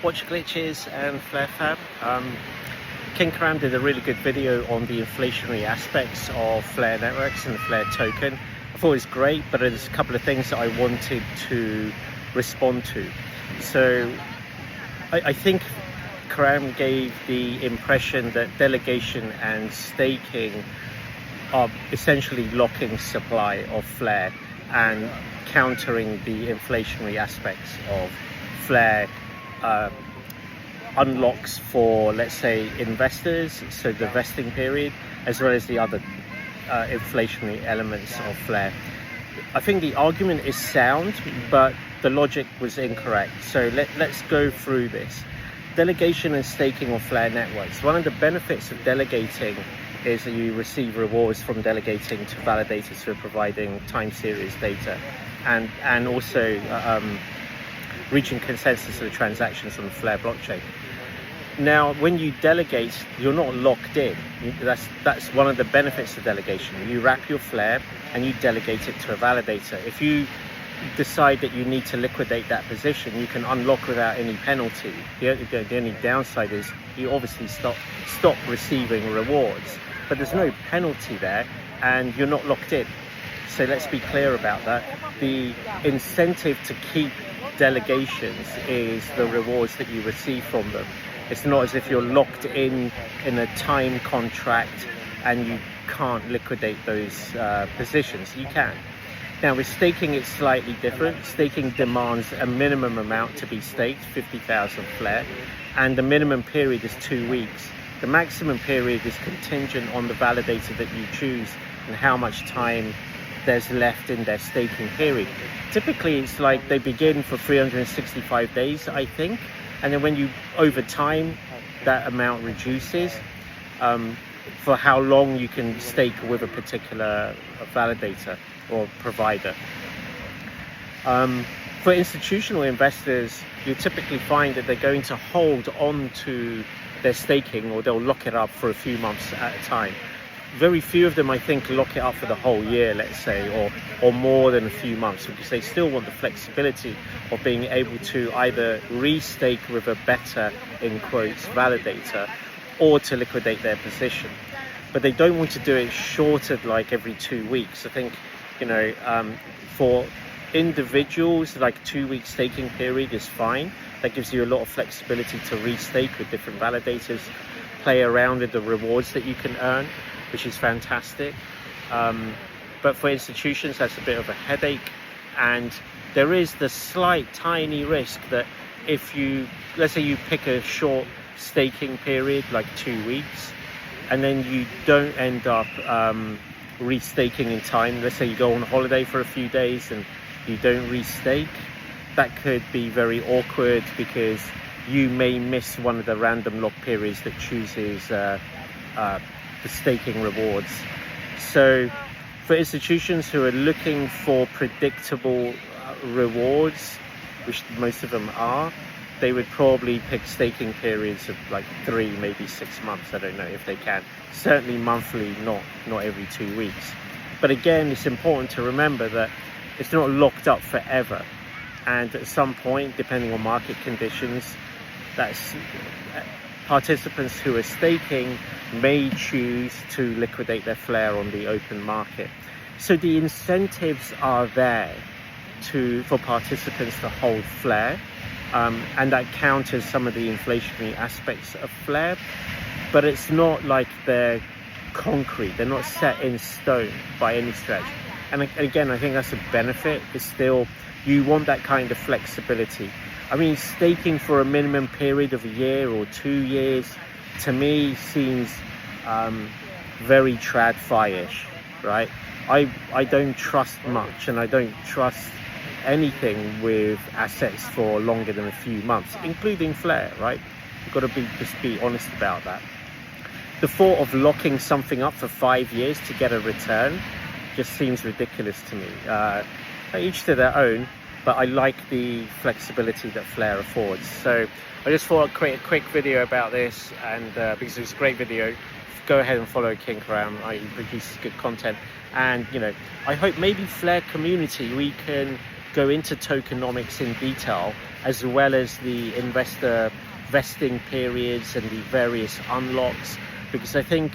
watch glitches and flare fab. King Karam did a really good video on the inflationary aspects of flare networks and the flare token. I thought it was great, but there's a couple of things that I wanted to respond to. So I think Karam gave the impression that delegation and staking are essentially locking supply of flare and countering the inflationary aspects of flare unlocks for, let's say, investors, so the vesting period, as well as the other inflationary elements of flare. I think the argument is sound, but the logic was incorrect. So let's go through this. Delegation and staking of flare networks. One of the benefits of delegating is that you receive rewards from delegating to validators who are providing time series data, and also reaching consensus of the transactions on the flare blockchain. Now, when you delegate, you're not locked in. That's one of the benefits of delegation. You wrap your flare and you delegate it to a validator. If you decide that you need to liquidate that position, you can unlock without any penalty. The only downside is you obviously stop receiving rewards, but there's no penalty there and you're not locked in. So let's be clear about that. The incentive to keep delegations is the rewards that you receive from them. It's not as if you're locked in a time contract and you can't liquidate those positions. You can. Now with staking, it's slightly different. Staking demands a minimum amount to be staked, 50,000 flare, and the minimum period is 2 weeks. The maximum period is contingent on the validator that you choose and how much time there's left in their staking period. Typically, it's like they begin for 365 days, I think, and then when you, over time, that amount reduces for how long you can stake with a particular validator or provider. For institutional investors, you typically find that they're going to hold on to their staking, or they'll lock it up for a few months at a time. Very few of them, I think, lock it up for the whole year, let's say, or more than a few months, because they still want the flexibility of being able to either restake with a better, in quotes, validator, or to liquidate their position. But they don't want to do it shorter, like every 2 weeks. I think, for individuals, like 2 week staking period is fine. That gives you a lot of flexibility to restake with different validators, play around with the rewards that you can earn, which is fantastic. But for institutions, that's a bit of a headache. And there is the slight tiny risk that if you, let's say you pick a short staking period, like 2 weeks, and then you don't end up restaking in time. Let's say you go on holiday for a few days and you don't restake. That could be very awkward because you may miss one of the random lock periods that chooses the staking rewards. So for institutions who are looking for predictable rewards, which most of them are, they would probably pick staking periods of like 3, maybe 6 months. I don't know if they can. Certainly monthly, not every 2 weeks. But again, it's important to remember that it's not locked up forever. And at some point, depending on market conditions, that's participants who are staking may choose to liquidate their flare on the open market. So the incentives are there for participants to hold flare, and that counters some of the inflationary aspects of flare, but it's not like they're concrete. They're not set in stone by any stretch. And again, I think that's a benefit. It's still, you want that kind of flexibility. I mean, staking for a minimum period of a year or 2 years, to me, seems very TradFi-ish, right? I don't trust much, and I don't trust anything with assets for longer than a few months, including flare, right? You've got to just be honest about that. The thought of locking something up for 5 years to get a return just seems ridiculous to me. Each to their own, but I like the flexibility that flare affords. So I just thought I'd create a quick video about this, and because it's a great video, go ahead and follow King Karam. He produces good content, and I hope maybe flare community, we can go into tokenomics in detail, as well as the investor vesting periods and the various unlocks, because I think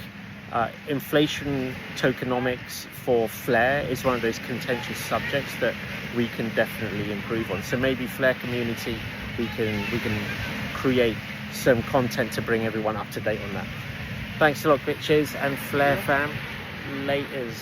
inflation tokenomics for Flare is one of those contentious subjects that we can definitely improve on. So maybe Flare community, we can create some content to bring everyone up to date on that. Thanks a lot, bitches, and Flare fam. Laters.